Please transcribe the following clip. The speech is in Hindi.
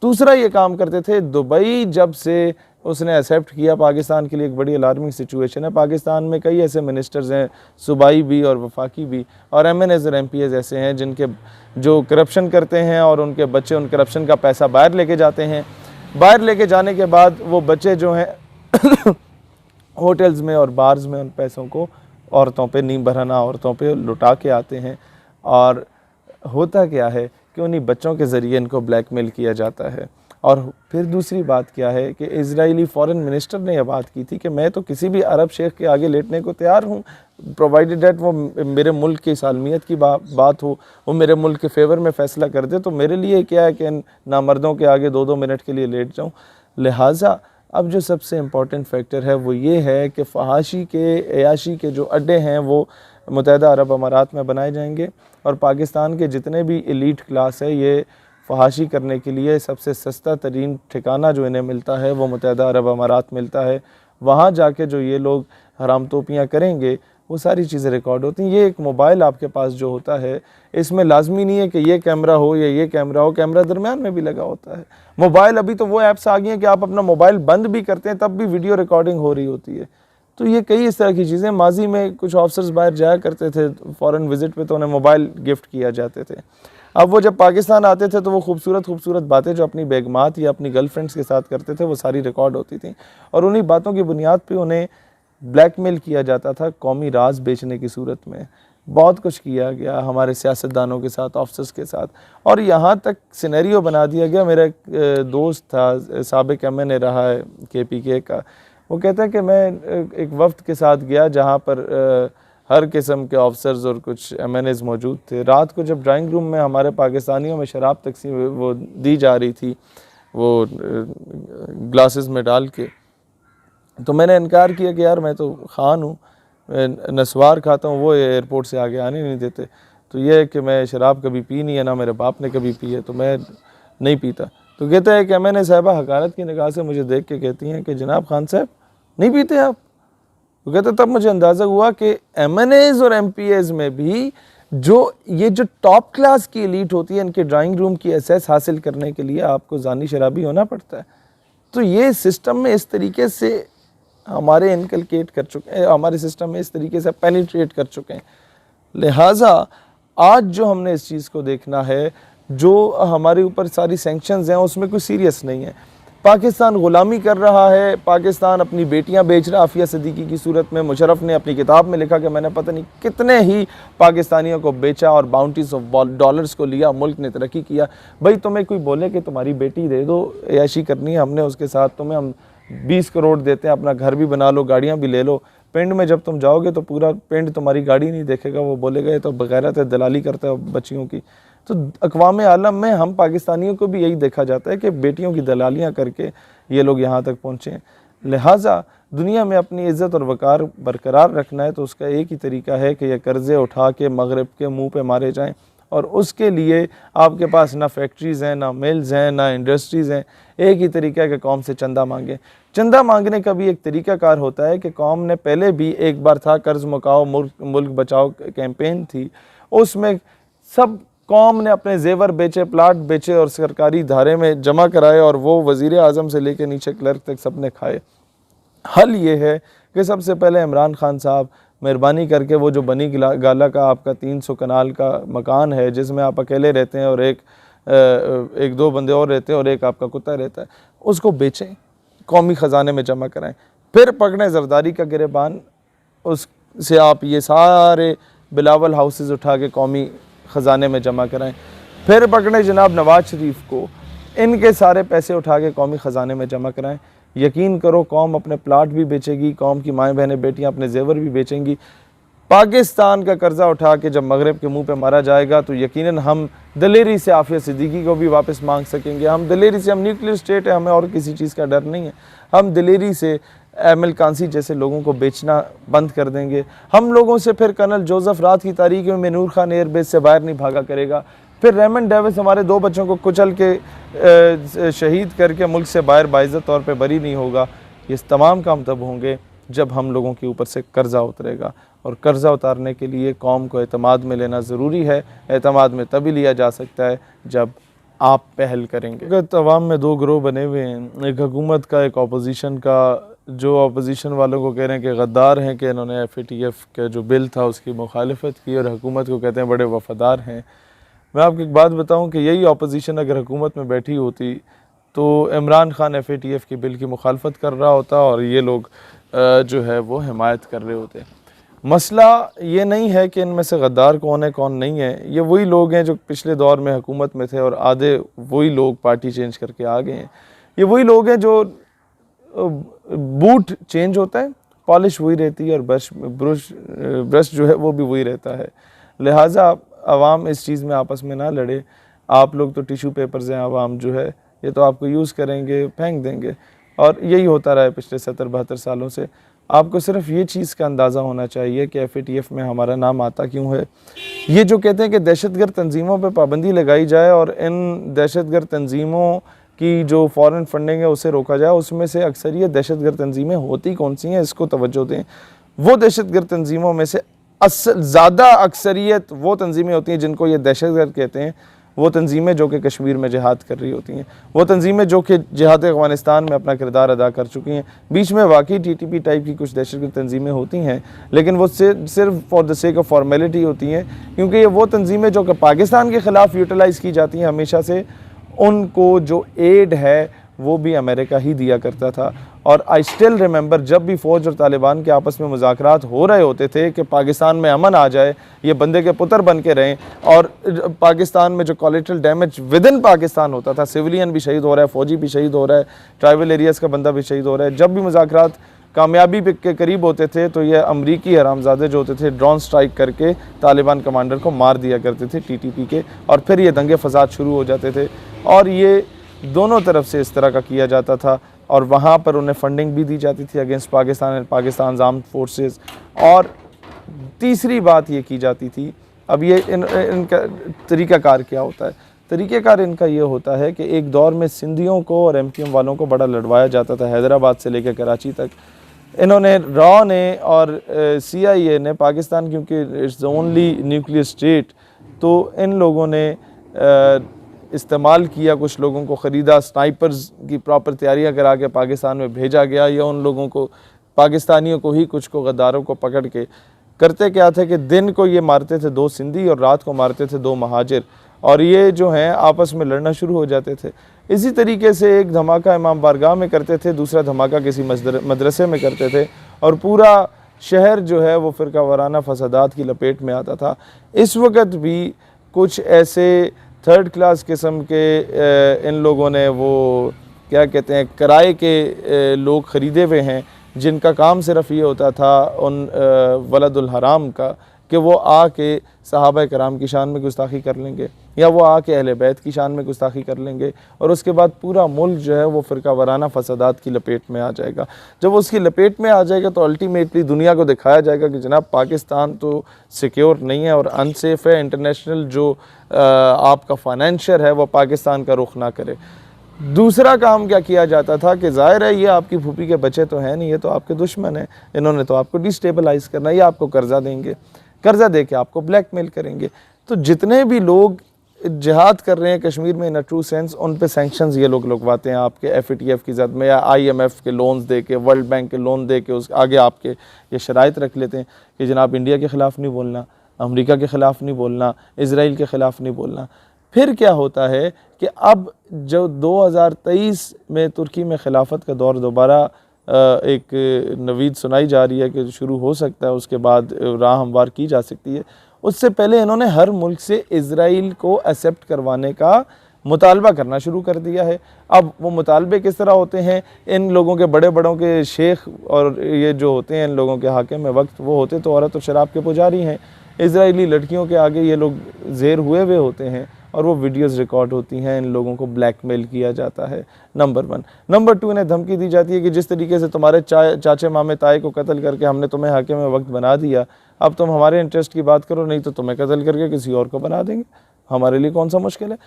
दूसरा ये काम करते थे, दुबई जब से उसने एक्सेप्ट किया पाकिस्तान के लिए एक बड़ी अलार्मिंग सिचुएशन है। पाकिस्तान में कई ऐसे मिनिस्टर्स हैं, सूबाई भी और वफाकी भी, और MNAs और MPAs ऐसे हैं जिनके जो करप्शन करते हैं और उनके बच्चे उन करप्शन का पैसा बाहर लेके जाते हैं। बाहर लेके जाने के बाद वो बच्चे जो हैं होटल्स में और बार्स में उन पैसों को औरतों पे, नीम बरहना औरतों पे लुटा के आते हैं। और होता क्या है कि उन्हीं बच्चों के ज़रिए इनको ब्लैकमेल किया जाता है। और फिर दूसरी बात क्या है कि इजरायली फॉरेन मिनिस्टर ने यह बात की थी कि मैं तो किसी भी अरब शेख के आगे लेटने को तैयार हूँ, प्रोवाइडेड डेट वो मेरे मुल्क की सालमियत की बात हो, वो मेरे मुल्क के फेवर में फ़ैसला कर दे, तो मेरे लिए क्या है कि नामर्दों के आगे 2-2 मिनट के लिए लेट जाऊँ। लिहाजा अब जो सबसे इम्पॉर्टेंट फैक्टर है वो ये है कि फहाशी के, अयाशी के जो अड्डे हैं वो मुत्तहिदा अरब अमारात में बनाए जाएंगे, और पाकिस्तान के जितने भी एलीट क्लास है ये फहाशी करने के लिए सबसे सस्ता तरीन ठिकाना जो इन्हें मिलता है वो मुत्तहिदा अरब अमारात मिलता है। वहाँ जाके जो ये लोग हराम तोपियाँ करेंगे वो सारी चीज़ें रिकॉर्ड होती हैं। ये एक मोबाइल आपके पास जो होता है, इसमें लाजमी नहीं है कि ये कैमरा हो या ये कैमरा हो, कैमरा दरमियान में भी लगा होता है। मोबाइल, अभी तो वो ऐप्स आ गई हैं कि आप अपना मोबाइल बंद भी करते हैं तब भी वीडियो रिकॉर्डिंग हो रही होती है। तो ये कई इस तरह की चीज़ें, माजी में कुछ ऑफिसर्स बाहर जाया करते थे फॉरेन विजिट पे तो उन्हें मोबाइल गिफ्ट किया जाते थे। अब वो जब पाकिस्तान आते थे तो वो खूबसूरत बातें जो अपनी बेगमात या अपनी गर्लफ्रेंड्स के साथ करते थे वो सारी रिकॉर्ड होती थी, और उन्हीं बातों की बुनियाद पे उन्हें ब्लैकमेल किया जाता था कौमी राज बेचने की सूरत में। बहुत कुछ किया गया हमारे सियासतदानों के साथ, ऑफिसर्स के साथ, और यहाँ तक सिनेरियो बना दिया गया। मेरा एक दोस्त था, साबिक MNA रहा है KPK का, वो कहता है कि मैं एक वफ्द के साथ गया जहाँ पर हर किस्म के ऑफिसर्स और कुछ MNAs मौजूद थे। रात को जब ड्राइंग रूम में हमारे पाकिस्तानियों में शराब तकसीम वो दी जा रही थी, वो ग्लासेस में डाल के, तो मैंने इनकार किया कि यार मैं तो खान हूँ, नस्वार खाता हूँ, वो एयरपोर्ट से आगे आने नहीं देते। तो ये है कि मैं शराब कभी पी नहीं है, ना मेरे बाप ने कभी पी है, तो मैं नहीं पीता। तो कहता है कि MNA साहिबा हकारत की निगाह से मुझे देख के कहती हैं कि जनाब खान साहब नहीं पीते आप? तो कहते तब मुझे अंदाज़ा हुआ कि MNAs और MPAs में भी ये जो टॉप क्लास की एलीट होती है, इनके ड्राइंग रूम की एसेस हासिल करने के लिए आपको जानी शराबी होना पड़ता है। तो ये सिस्टम में इस तरीके से हमारे इनकलकेट कर चुके हैं, हमारे सिस्टम में इस तरीके से पेनिट्रेट कर चुके हैं। लिहाजा आज जो हमने इस चीज़ को देखना है, जो हमारे ऊपर सारी सैंक्शंस हैं उसमें कोई सीरियस नहीं है। पाकिस्तान ग़ुलामी कर रहा है, पाकिस्तान अपनी बेटियां बेच रहा है आफिया सिद्दीकी की सूरत में। मुशर्रफ ने अपनी किताब में लिखा कि मैंने पता नहीं कितने ही पाकिस्तानियों को बेचा और बाउंटीज ऑफ डॉलर्स को लिया, मुल्क ने तरक्की किया। भाई तुम्हें कोई बोले कि तुम्हारी बेटी दे दो, ऐशी करनी है हमने उसके साथ, तुम्हें हम 20 करोड़ देते हैं, अपना घर भी बना लो, गाड़ियाँ भी ले लो। पिंड में जब तुम जाओगे तो पूरा पिंड तुम्हारी गाड़ी नहीं देखेगा, वो बोलेगा ये तो बगैरत है, दलाली करता है बच्चियों की। तो अक़वाम आलम में हम पाकिस्तानियों को भी यही देखा जाता है कि बेटियों की दलालियाँ करके ये लोग यहाँ तक पहुँचे हैं। लिहाजा दुनिया में अपनी इज़्ज़त और वक़ार बरकरार रखना है तो उसका एक ही तरीका है कि ये कर्ज़े उठा के मगरब के मुँह पे मारे जाएँ, और उसके लिए आपके पास ना फैक्ट्रीज़ हैं, ना मिल्स हैं, ना इंडस्ट्रीज़ हैं। एक ही तरीका है कि कौम से चंदा मांगें। चंदा मांगने का भी एक तरीक़ाकार होता है कि कौम ने पहले भी एक बार था कर्ज़ मुकाओ मुल्क बचाओ कैंपेन थी, उसमें सब कौम ने अपने जेवर बेचे, प्लाट बेचे और सरकारी धारे में जमा कराए, और वो वज़ीर आज़म से लेकर नीचे क्लर्क तक सब ने खाए। हल ये है कि सबसे पहले इमरान खान साहब मेहरबानी करके वो जो बनी गाला का आपका 300 कनाल का मकान है जिसमें आप अकेले रहते हैं और एक दो बंदे और रहते हैं और एक आपका कुत्ता रहता है, उसको बेचें, कौमी ख़जाने में जमा कराएं। फिर पकड़ें जरदारी का गिरबान, उससे आप ये सारे बिलावल हाउसेस उठा के कौमी ख़जाने में जमा कराएं। फिर पकड़ें जनाब नवाज शरीफ को, इनके सारे पैसे उठा के कौमी ख़जाने में जमा कराएं। यकीन करो कौम अपने प्लाट भी बेचेगी, कौम की माएँ बहनें बेटियां अपने जेवर भी बेचेंगी। पाकिस्तान का कर्ज़ा उठा के जब मगरब के मुंह पे मारा जाएगा तो यकीनन हम दलेरी से आफिया सिद्दीकी को भी वापस मांग सकेंगे। हम दलेरी से, हम न्यूक्लियर स्टेट है, हमें और किसी चीज़ का डर नहीं है, हम दलेरी से एमएल कांसी जैसे लोगों को बेचना बंद कर देंगे। हम लोगों से फिर कर्नल जोसेफ रात की तारीख में नूर खान एयरबेस से बाहर नहीं भागा करेगा। फिर रेमंड डेविस हमारे 2 बच्चों को कुचल के शहीद करके मुल्क से बाहर बाइज़्ज़त तौर पे बरी नहीं होगा। ये तमाम काम तब होंगे जब हम लोगों के ऊपर से कर्ज़ा उतरेगा, और कर्ज़ा उतारने के लिए कौम को एतमाद में लेना ज़रूरी है। एतमाद में तभी लिया जा सकता है जब आप पहल करेंगे? अगर तवाम में दो ग्रोह बने हुए हैं, एक हुकूमत का, एक अपोजिशन का। जो अपोजिशन वालों को कह रहे हैं कि गद्दार हैं कि इन्होंने FATF का जो बिल था उसकी मुखालफत की, और हुकूमत को कहते हैं बड़े वफादार हैं। मैं आपको एक बात बताऊं कि यही अपोजिशन अगर हुकूमत में बैठी होती तो इमरान खान FATF के बिल की मुखालफत कर रहा होता और ये लोग जो है वो हिमायत कर रहे होते। मसला ये नहीं है कि इनमें से गद्दार कौन है कौन नहीं है, ये वही लोग हैं जो पिछले दौर में हुकूमत में थे और आधे वही लोग पार्टी चेंज करके आ गए हैं। ये वही लोग हैं जो बूट चेंज होता है, पॉलिश वही रहती है, और ब्रश जो है वो भी वही रहता है। लिहाजा आवाम इस चीज़ में आपस में ना लड़े। आप लोग तो टिशू पेपर्स हैं, आवाम जो है ये तो आपको यूज़ करेंगे, फेंक देंगे, और यही होता रहा है पिछले 70-72 सालों से। आपको सिर्फ ये चीज़ का अंदाज़ा होना चाहिए कि FATF में हमारा नाम आता क्यों है। ये जो कहते हैं कि दहशतगर्द तंजीमों पर पाबंदी लगाई जाए और इन दहशतगर्द तंजीमों की जो फ़ॉरेन फंडिंग है उसे रोका जाए, उसमें से अक्सरियत दहशतगर्द तंजीमें होती कौन सी हैं, इसको तवज्जो दें। वो दहशतगर्द तंजीमों में से ज़्यादा अक्सरियत वो तंजीमें होती हैं जिनको ये दहशतगर्द कहते हैं, वो तंजीमें जो कि कश्मीर में जिहाद कर रही होती हैं, वो तंजीमें जो कि जिहाद अफ़गानिस्तान में अपना किरदार अदा कर चुकी हैं। बीच में वाकई TTP टाइप की कुछ दहशतगर्द तंजीमें होती हैं, लेकिन वो सिर्फ for the sake of formality होती हैं, क्योंकि ये वो तंजीमें जो कि पाकिस्तान के ख़िलाफ़ यूटिलाइज़ की जाती हैं हमेशा से, उनको जो एड है वो भी अमेरिका ही दिया करता था। और आई स्टिल रिमेंबर जब भी फ़ौज और तालिबान के आपस में मुज़ाकरात हो रहे होते थे कि पाकिस्तान में अमन आ जाए, ये बंदे के पुत्र बन के रहें, और पाकिस्तान में जो collateral damage with in Pakistan होता था, सिविलियन भी शहीद हो रहा है, फ़ौजी भी शहीद हो रहा है, ट्राइबल एरियाज़ का बंदा भी शहीद हो रहा है, जब भी मुज़ाकरात कामयाबी के करीब होते थे तो ये अमरीकी हरामजादे जो होते थे ड्रोन स्ट्राइक करके तालिबान कमांडर को मार दिया करते थे TTP के, और फिर ये दंगे फसाद शुरू हो जाते थे। और ये दोनों तरफ से इस तरह का किया जाता था, और वहाँ पर उन्हें फंडिंग भी दी जाती थी against Pakistan and Pakistan armed forces. और तीसरी बात ये की जाती थी, अब ये इनका तरीक़ाकार क्या होता है? तरीक़ाकार इनका ये होता है कि एक दौर में सिंधियों को और MQM वालों को बड़ा लड़वाया जाता था, हैदराबाद से लेकर कराची तक। इन्होंने रॉ ने और CIA ने, पाकिस्तान क्योंकि it's the only nuclear state, तो इन लोगों ने इस्तेमाल किया, कुछ लोगों को ख़रीदा, स्नाइपर्स की प्रॉपर तैयारियां करा के पाकिस्तान में भेजा गया, या उन लोगों को, पाकिस्तानियों को ही, कुछ को गद्दारों को पकड़ के करते क्या थे कि दिन को ये मारते थे 2 सिंधी और रात को मारते थे 2 महाजिर, और ये जो हैं आपस में लड़ना शुरू हो जाते थे। इसी तरीके से एक धमाका इमाम बारगाह में करते थे, दूसरा धमाका किसी मदरसे में करते थे, और पूरा शहर जो है वो फ़िरका वाराना फसादात की लपेट में आता था। इस वक्त भी कुछ ऐसे 3rd क्लास किस्म के इन लोगों ने वो क्या कहते हैं किराए के लोग ख़रीदे हुए हैं, जिनका काम सिर्फ ये होता था उन वलदुल हराम का कि वो आके सहाबा कराम की शान में गुस्ताखी कर लेंगे, या वो आके अहले बैत की शान में गुस्ताखी कर लेंगे, और उसके बाद पूरा मुल्क जो है वो फ़िरका वाराना फसादात की लपेट में आ जाएगा। जब उसकी लपेट में आ जाएगा तो अल्टीमेटली दुनिया को दिखाया जाएगा कि जनाब पाकिस्तान तो सिक्योर नहीं है और अनसेफ है, इंटरनेशनल जो आपका फाइनेंशियल है वो पाकिस्तान का रुख ना करे। दूसरा काम क्या किया जाता था कि ज़ाहिर है ये आपकी फूफी के बच्चे तो हैं नहीं, ये तो आपके दुश्मन हैं, इन्होंने तो आपको डिस्टेबलाइज़ करना है, ये आपको कर्जा देंगे, कर्जा दे के आपको ब्लैकमेल करेंगे। तो जितने भी लोग जिहाद कर रहे हैं कश्मीर में इन अ ट्रू सेंस, उन पे सैंक्शंस ये लोग लगवाते हैं आपके FATF की ज़द में, या IMF के लोन्स दे के, वर्ल्ड बैंक के लोन दे के, उस आगे आपके ये शराइत रख लेते हैं कि जनाब इंडिया के ख़िलाफ़ नहीं बोलना, अमेरिका के ख़िलाफ़ नहीं बोलना, इजराइल के ख़िलाफ़ नहीं बोलना। फिर क्या होता है कि अब जो 2023 में तुर्की में खिलाफत का दौर दोबारा एक नवीद सुनाई जा रही है कि शुरू हो सकता है, उसके बाद राह हमवार की जा सकती है, उससे पहले इन्होंने हर मुल्क से इज़राइल को एक्सेप्ट करवाने का मुतालबा करना शुरू कर दिया है। अब वो मुतालबे किस तरह होते हैं, इन लोगों के बड़े बड़ों के शेख और ये जो होते हैं इन लोगों के हाकिम वक्त, वो होते तो औरत और शराब के पुजारी हैं। इज़राइली लड़कियों के आगे ये लोग ज़ेर हुए हुए होते हैं और वो वीडियोस रिकॉर्ड होती हैं, इन लोगों को ब्लैकमेल किया जाता है, नंबर 1। नंबर 2, इन्हें धमकी दी जाती है कि जिस तरीके से तुम्हारे चाचे मामे ताए को कत्ल करके हमने तुम्हें हाकिम वक्त बना दिया, अब तुम हमारे इंटरेस्ट की बात करो, नहीं तो तुम्हें कत्ल करके किसी और को बना देंगे, हमारे लिए कौन सा मुश्किल है।